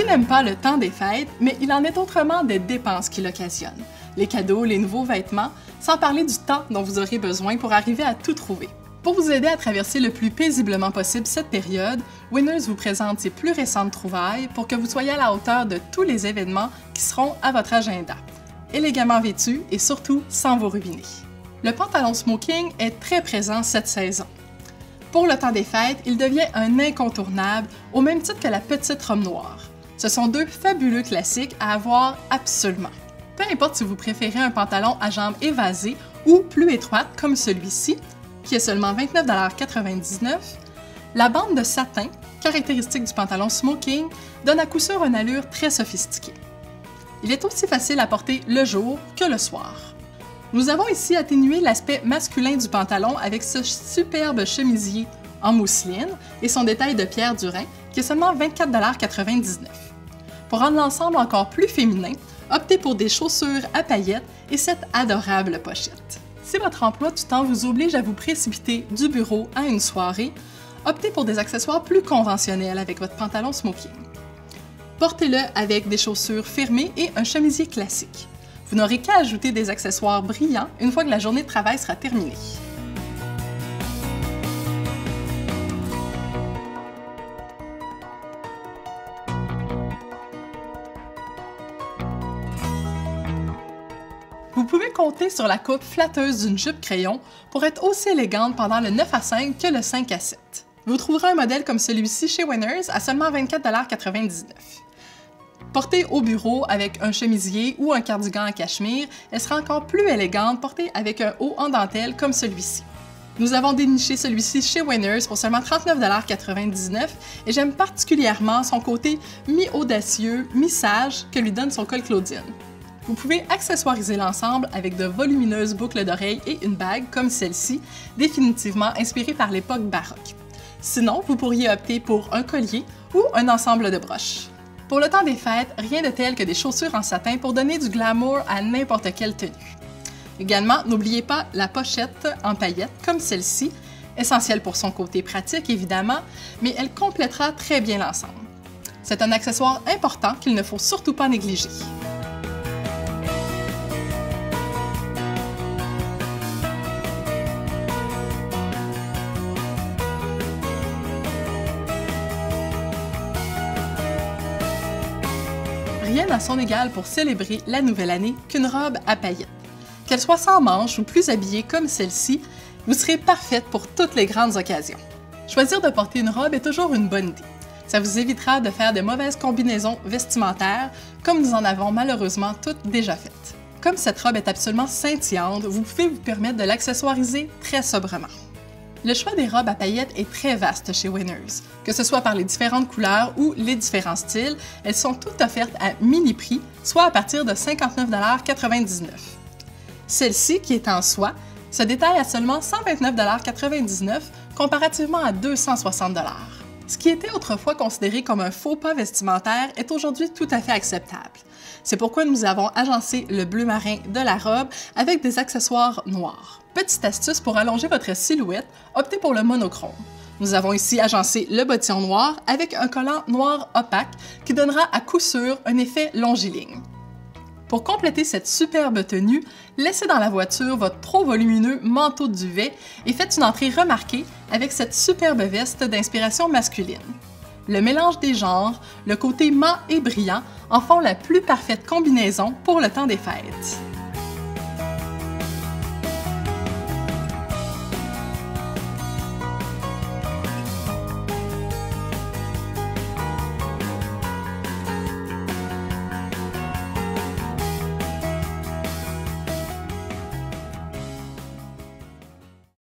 Qui n'aime pas le temps des fêtes, mais il en est autrement des dépenses qui l'occasionnent. Les cadeaux, les nouveaux vêtements, sans parler du temps dont vous aurez besoin pour arriver à tout trouver. Pour vous aider à traverser le plus paisiblement possible cette période, Winners vous présente ses plus récentes trouvailles pour que vous soyez à la hauteur de tous les événements qui seront à votre agenda. Élégamment vêtu et surtout sans vous ruiner. Le pantalon smoking est très présent cette saison. Pour le temps des fêtes, il devient un incontournable au même titre que la petite robe noire. Ce sont deux fabuleux classiques à avoir absolument. Peu importe si vous préférez un pantalon à jambes évasées ou plus étroite comme celui-ci, qui est seulement 29,99 $, la bande de satin, caractéristique du pantalon smoking, donne à coup sûr une allure très sophistiquée. Il est aussi facile à porter le jour que le soir. Nous avons ici atténué l'aspect masculin du pantalon avec ce superbe chemisier en mousseline et son détail de pierre du Rhin qui est seulement 24,99 $. Pour rendre l'ensemble encore plus féminin, optez pour des chaussures à paillettes et cette adorable pochette. Si votre emploi du temps vous oblige à vous précipiter du bureau à une soirée, optez pour des accessoires plus conventionnels avec votre pantalon smoking. Portez-le avec des chaussures fermées et un chemisier classique. Vous n'aurez qu'à ajouter des accessoires brillants une fois que la journée de travail sera terminée. Vous pouvez compter sur la coupe flatteuse d'une jupe crayon pour être aussi élégante pendant le 9 à 5 que le 5 à 7. Vous trouverez un modèle comme celui-ci chez Winners à seulement 24,99 $. Portée au bureau avec un chemisier ou un cardigan en cachemire, elle sera encore plus élégante portée avec un haut en dentelle comme celui-ci. Nous avons déniché celui-ci chez Winners pour seulement 39,99 $ et j'aime particulièrement son côté mi-audacieux, mi-sage que lui donne son col Claudine. Vous pouvez accessoiriser l'ensemble avec de volumineuses boucles d'oreilles et une bague comme celle-ci, définitivement inspirée par l'époque baroque. Sinon, vous pourriez opter pour un collier ou un ensemble de broches. Pour le temps des fêtes, rien de tel que des chaussures en satin pour donner du glamour à n'importe quelle tenue. Également, n'oubliez pas la pochette en paillettes comme celle-ci, essentielle pour son côté pratique évidemment, mais elle complétera très bien l'ensemble. C'est un accessoire important qu'il ne faut surtout pas négliger. Rien à son égal pour célébrer la nouvelle année qu'une robe à paillettes. Qu'elle soit sans manches ou plus habillée comme celle-ci, vous serez parfaite pour toutes les grandes occasions. Choisir de porter une robe est toujours une bonne idée. Ça vous évitera de faire de mauvaises combinaisons vestimentaires, comme nous en avons malheureusement toutes déjà faites. Comme cette robe est absolument scintillante, vous pouvez vous permettre de l'accessoiriser très sobrement. Le choix des robes à paillettes est très vaste chez Winners. Que ce soit par les différentes couleurs ou les différents styles, elles sont toutes offertes à mini-prix, soit à partir de 59,99 $. Celle-ci, qui est en soie, se détaille à seulement 129,99 $ comparativement à 260 $. Ce qui était autrefois considéré comme un faux pas vestimentaire est aujourd'hui tout à fait acceptable. C'est pourquoi nous avons agencé le bleu marin de la robe avec des accessoires noirs. Petite astuce pour allonger votre silhouette, optez pour le monochrome. Nous avons ici agencé le bottillon noir avec un collant noir opaque qui donnera à coup sûr un effet longiligne. Pour compléter cette superbe tenue, laissez dans la voiture votre trop volumineux manteau de duvet et faites une entrée remarquée avec cette superbe veste d'inspiration masculine. Le mélange des genres, le côté mat et brillant en font la plus parfaite combinaison pour le temps des fêtes.